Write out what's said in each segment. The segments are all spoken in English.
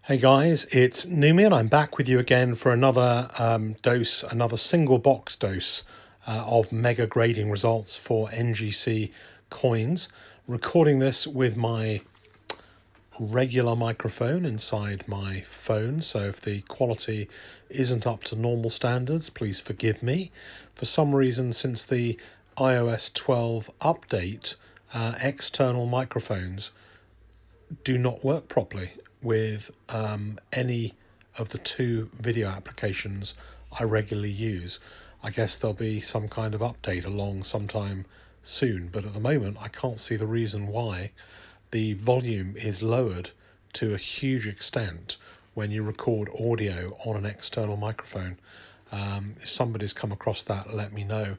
Hey guys, it's Numi and I'm back with you again for another another single box dose of mega grading results for NGC coins. Recording this with my regular microphone inside my phone, so if the quality isn't up to normal standards, please forgive me. For some reason, since the iOS 12 update, external microphones do not work properly with any of the two video applications I regularly use. I guess there'll be some kind of update along sometime soon, but at the moment I can't see the reason why the volume is lowered to a huge extent when you record audio on an external microphone. If somebody's come across that, let me know.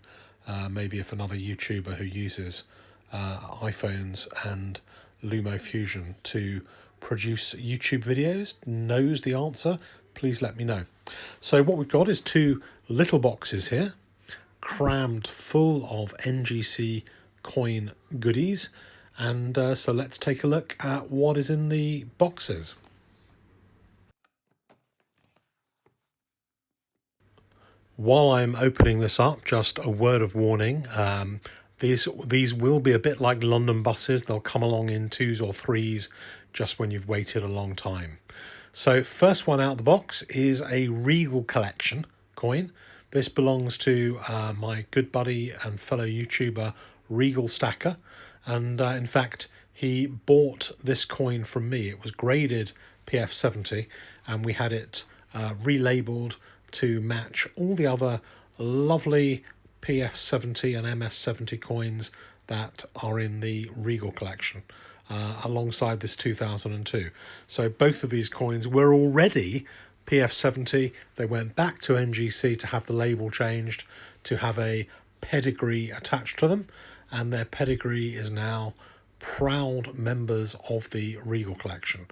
Maybe if another YouTuber who uses iPhones and LumaFusion to produce YouTube videos knows the answer, please let me know. So what we've got is two little boxes here, crammed full of NGC coin goodies. And so let's take a look at what is in the boxes. While I'm opening this up, just a word of warning. These will be a bit like London buses. They'll come along in twos or threes just when you've waited a long time. So first one out of the box is a Regal collection coin. This belongs to my good buddy and fellow YouTuber Regal Stacker. And in fact, he bought this coin from me. It was graded PF70 and we had it relabeled to match all the other lovely PF70 and MS70 coins that are in the Regal collection alongside this 2002. So both of these coins were already PF70. They went back to NGC to have the label changed, to have a pedigree attached to them, and their pedigree is now proud members of the Regal collection.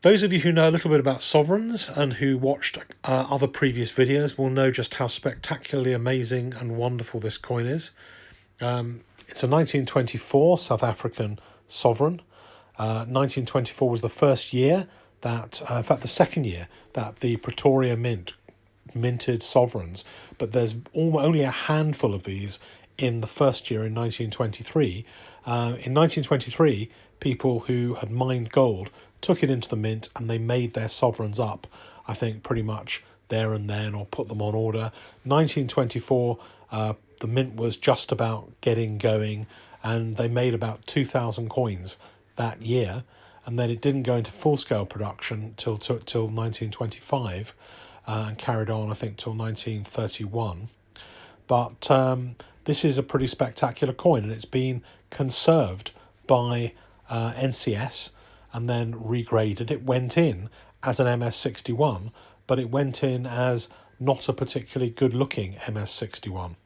Those of you who know a little bit about sovereigns and who watched other previous videos will know just how spectacularly amazing and wonderful this coin is. It's a 1924 South African sovereign. 1924 was the first year that, in fact, the second year that the Pretoria Mint minted sovereigns, but there's only a handful of these in the first year in 1923. In 1923, people who had mined gold took it into the mint and they made their sovereigns up, I think pretty much there and then, or put them on order. 1924, the mint was just about getting going and they made about 2,000 coins that year, and then it didn't go into full-scale production till 1925 and carried on, I think, till 1931. But this is a pretty spectacular coin, and it's been conserved by NCS and then regraded. It went in as an MS61, but it went in as not a particularly good-looking MS61.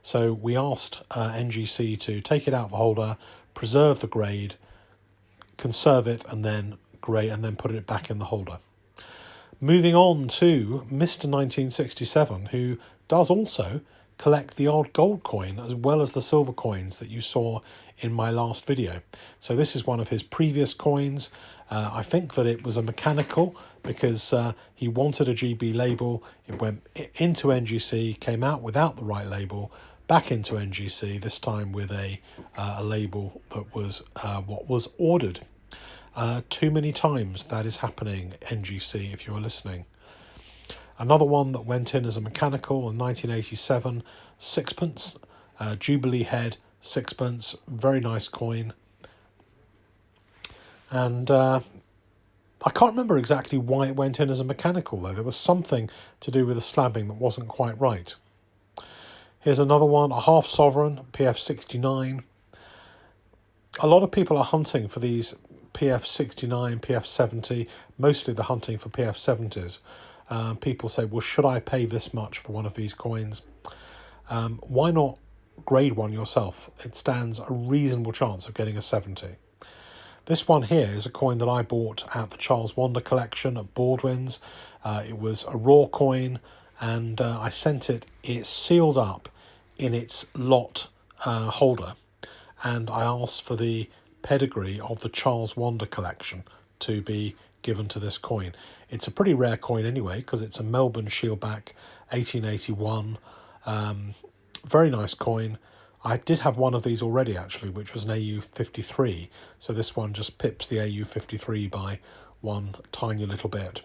So we asked NGC to take it out of the holder, preserve the grade, conserve it, and then grade, and then put it back in the holder. Moving on to Mr. 1967, who does also collect the odd gold coin as well as the silver coins that you saw in my last video. So this is one of his previous coins. I think that it was a mechanical because he wanted a GB label. It went into NGC, came out without the right label, back into NGC, this time with a label that was what was ordered. Too many times that is happening, NGC, if you're listening. Another one that went in as a mechanical in 1987, sixpence, Jubilee head, sixpence, very nice coin. And I can't remember exactly why it went in as a mechanical, though. There was something to do with the slabbing that wasn't quite right. Here's another one, a half sovereign, PF69. A lot of people are hunting for these PF69, PF70, mostly they're hunting for PF70s. People say, well, should I pay this much for one of these coins? Why not grade one yourself? It stands a reasonable chance of getting a 70. This one here is a coin that I bought at the Charles Wonder collection at Baldwin's. It was a raw coin, and I sent it. It's sealed up in its lot holder, and I asked for the pedigree of the Charles Wonder collection to be given to this coin. It's a pretty rare coin anyway, because it's a Melbourne Shieldback 1881. Very nice coin. I did have one of these already, actually, which was an AU53. So this one just pips the AU53 by one tiny little bit.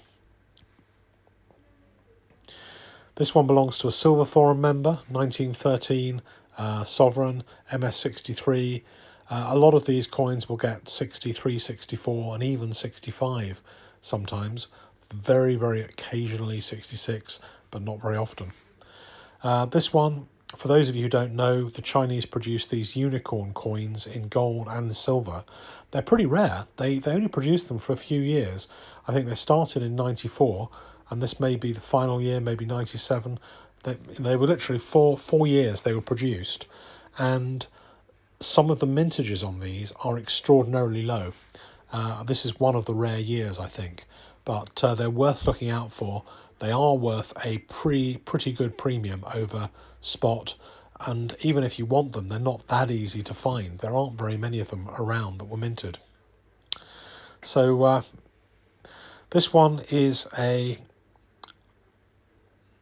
This one belongs to a Silver Forum member, 1913, Sovereign, MS63. A lot of these coins will get 63, 64, and even 65 sometimes. Very, very occasionally 66, but not very often. This one, for those of you who don't know, the Chinese produce these unicorn coins in gold and silver. They're pretty rare. They only produced them for a few years. I think they started in 94, and this may be the final year, maybe 97. They were literally four years they were produced, and some of the mintages on these are extraordinarily low. This is one of the rare years, I think, but they're worth looking out for. They are worth a pretty good premium over spot, and even if you want them, they're not that easy to find. There aren't very many of them around that were minted. So this one is a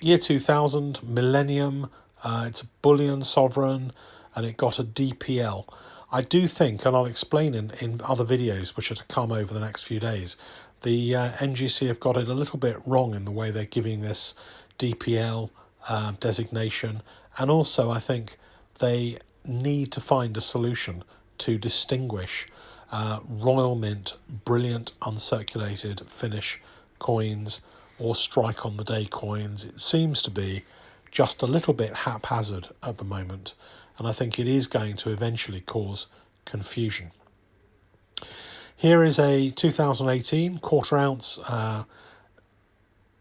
year 2000 Millennium. It's a bullion sovereign, and it got a DPL. I do think, and I'll explain in other videos which are to come over the next few days, the NGC have got it a little bit wrong in the way they're giving this DPL designation, and also I think they need to find a solution to distinguish Royal Mint, brilliant uncirculated finish coins or strike on the day coins. It seems to be just a little bit haphazard at the moment, and I think it is going to eventually cause confusion. Here is a 2018 quarter ounce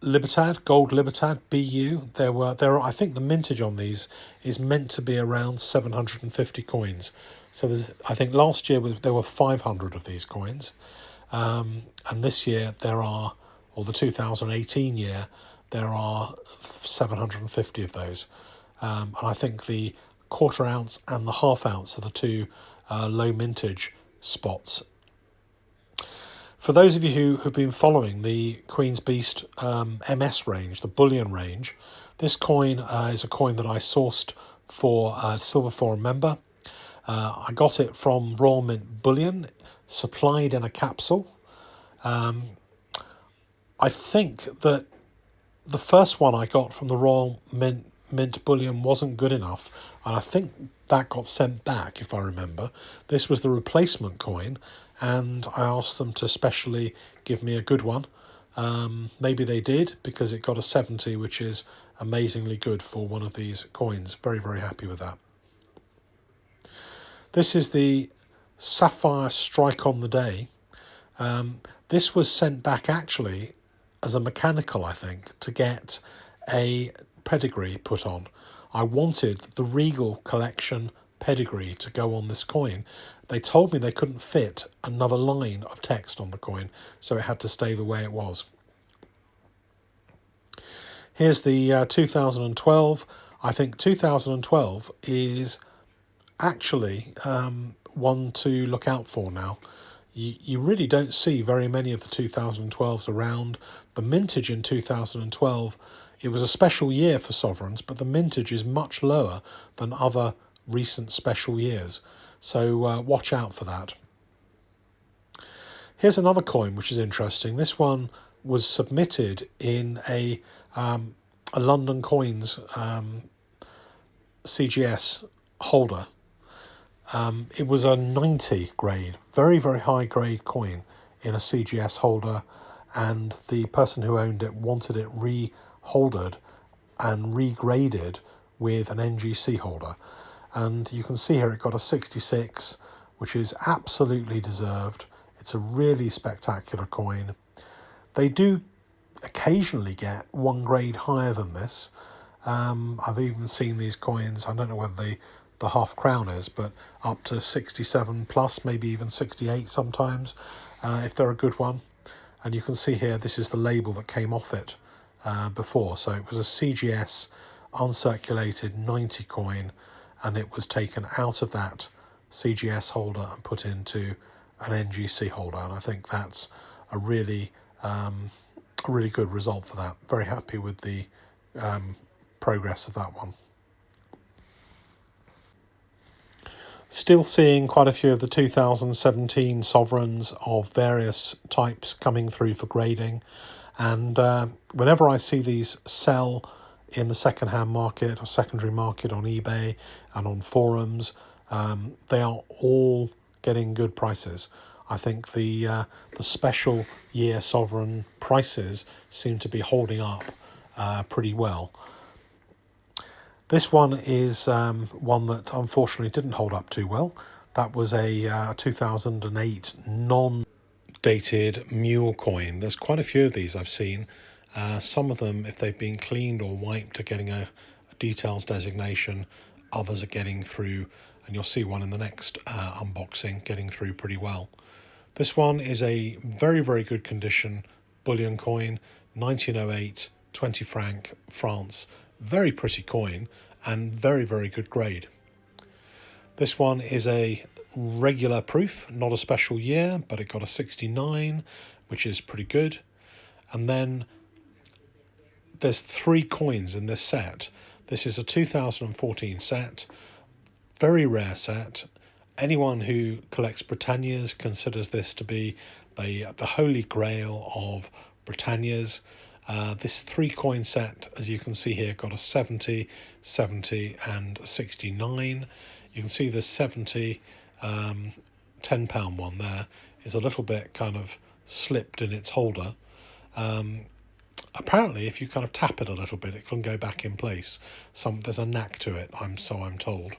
Libertad, gold Libertad BU. I think the mintage on these is meant to be around 750 coins. So I think last year there were 500 of these coins, and this year or the 2018 year, there are 750 of those. And I think the quarter ounce and the half ounce are the two low mintage spots. For those of you who have been following the Queen's Beast MS range, the bullion range, this coin is a coin that I sourced for a Silver Forum member. I got it from Royal Mint Bullion, supplied in a capsule. I think that the first one I got from the Royal Mint Bullion wasn't good enough, and I think that got sent back, if I remember. This was the replacement coin, and I asked them to specially give me a good one. Maybe they did, because it got a 70, which is amazingly good for one of these coins. Very, very happy with that. This is the Sapphire Strike on the Day. This was sent back actually as a mechanical, I think, to get a pedigree put on. I wanted the Regal collection pedigree to go on this coin. They told me they couldn't fit another line of text on the coin, so it had to stay the way it was. Here's the 2012. I think 2012 is actually one to look out for now. You really don't see very many of the 2012s around. The mintage in 2012, it was a special year for sovereigns, but the mintage is much lower than other recent special years. So watch out for that. Here's another coin which is interesting. This one was submitted in a London Coins CGS holder. It was a 90 grade, very, very high grade coin in a CGS holder, and the person who owned it wanted it re-holdered and regraded with an NGC holder. And you can see here it got a 66, which is absolutely deserved. It's a really spectacular coin. They do occasionally get one grade higher than this. I've even seen these coins, I don't know whether the half crown is, but up to 67 plus, maybe even 68 sometimes, if they're a good one. And you can see here, this is the label that came off it before. So it was a CGS uncirculated 90 coin, and it was taken out of that CGS holder and put into an NGC holder. And I think that's a really A really good result for that. Very happy with the progress of that one. Still seeing quite a few of the 2017 sovereigns of various types coming through for grading. And whenever I see these sell in the second-hand market or secondary market on eBay and on forums, they are all getting good prices. I think the special year sovereign prices seem to be holding up pretty well. This one is one that unfortunately didn't hold up too well. That was a 2008 non-dated mule coin. There's quite a few of these I've seen. Some of them, if they've been cleaned or wiped, are getting a details designation. Others are getting through, and you'll see one in the next unboxing, getting through pretty well. This one is a very, very good condition bullion coin, 1908, 20 franc, France. Very pretty coin and very, very good grade. This one is a regular proof, not a special year, but it got a 69, which is pretty good. And then there's 3 coins in this set. This is a 2014 set, very rare set. Anyone who collects Britannias considers this to be the holy grail of Britannias. This 3 coin set, as you can see here, got a 70, 70 and a 69. You can see the 70 £10 one there is a little bit kind of slipped in its holder. Apparently, if you kind of tap it a little bit, it can go back in place. There's a knack to it, I'm told,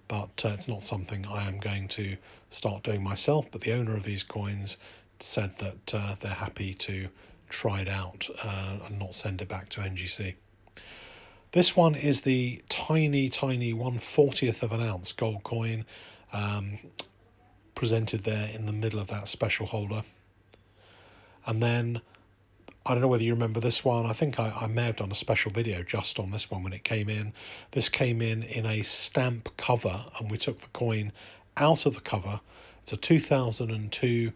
but it's not something I am going to start doing myself. But the owner of these coins said that they're happy to try it out and not send it back to NGC. This one is the tiny 1/40th of an ounce gold coin, presented there in the middle of that special holder. And then I don't know whether you remember this one. I think I may have done a special video just on this one when it came in. This came in a stamp cover, and we took the coin out of the cover. It's a 2002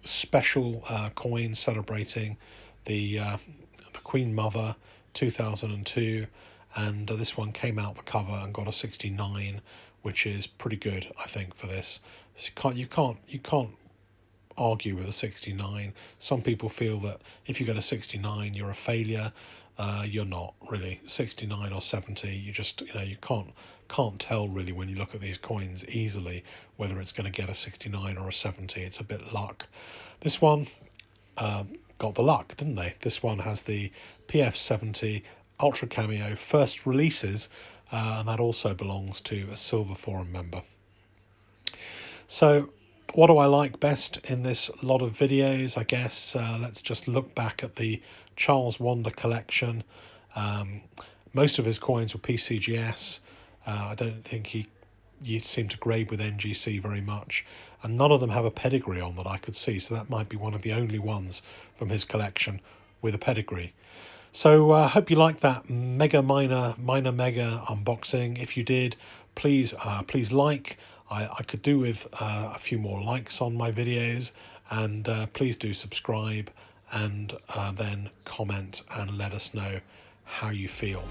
special coin celebrating the Queen Mother, 2002, and this one came out the cover and got a 69, which is pretty good, I think, for this. You can't argue with a 69. Some people feel that if you get a 69, you're a failure. You're not really. 69 or 70, you can't tell really when you look at these coins easily whether it's going to get a 69 or a 70. It's a bit luck. This one got the luck, didn't they? This one has the PF70 Ultra Cameo first releases, and that also belongs to a Silver Forum member. So what do I like best in this lot of videos? I guess let's just look back at the Charles Wander collection. Most of his coins were PCGS. I don't think you seem to grade with NGC very much, and none of them have a pedigree on that I could see, so that might be one of the only ones from his collection with a pedigree. So I hope you liked that mega mega unboxing. If you did, please like. I could do with a few more likes on my videos, and please do subscribe and then comment and let us know how you feel.